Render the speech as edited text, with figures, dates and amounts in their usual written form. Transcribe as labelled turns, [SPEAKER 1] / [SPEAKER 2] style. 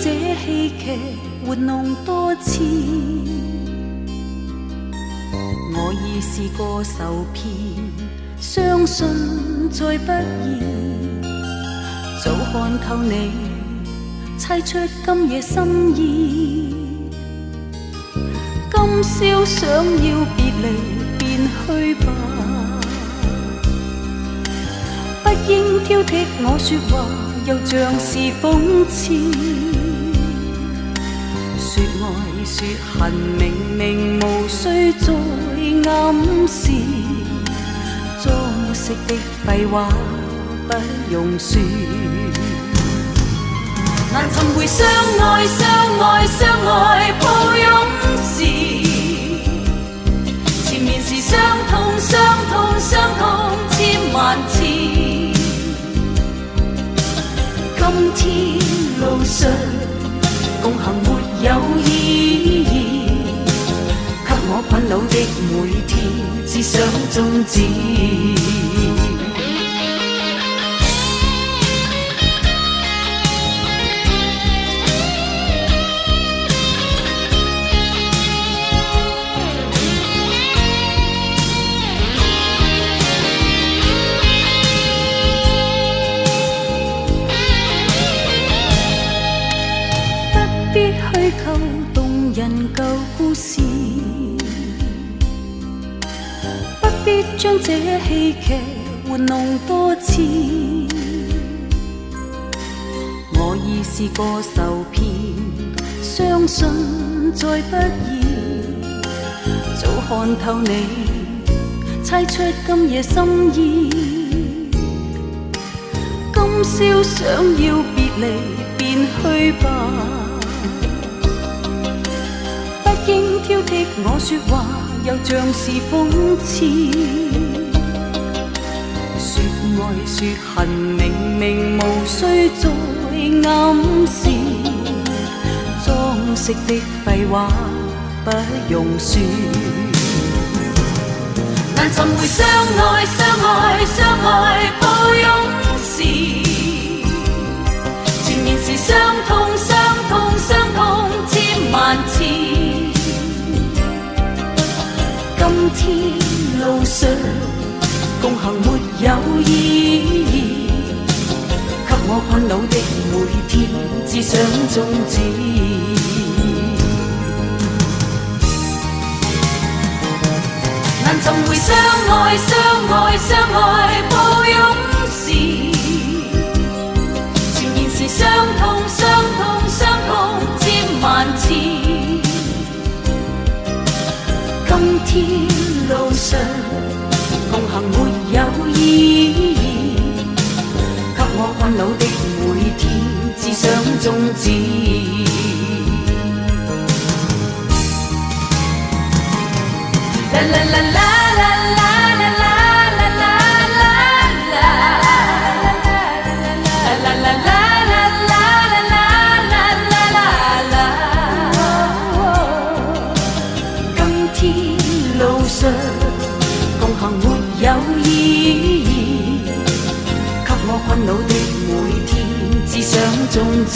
[SPEAKER 1] 這戲劇活弄多次，我已試過受騙，相信再不易。早看透你猜出今夜心意，今宵想要別離便去吧，不應挑剔我說話，又像是諷刺。說愛說恨，明明無需再暗示，裝飾的廢話不用說。難尋回相愛相愛相愛抱擁時，前面是傷痛傷痛傷痛千萬次。今天路上共行沒有意義，給我困擾的每天只想終止。不必虛構動人舊故事，不必將這戲劇活弄多次。我已試過受騙，相信再不易。早看透你，猜出今夜心意。今宵想要別離便去吧，不應挑剔我說話，又像是諷刺。說愛說恨，明明無需再暗示，裝飾的廢話不用說。難尋回相愛相愛相愛抱擁時，前面是傷痛傷痛傷痛千萬次。今天路上共行沒有意義，給我困擾的每天只想終止。難尋回相愛相愛相愛抱擁時，前面是傷痛傷痛傷痛千萬次。今天路上共行沒有意義，給我困擾的每天只想終止。啦啦啦啦啦啦啦啦啦啦啦啦啦啦。今天路上共行沒有意義，給我困擾的每天只想終止。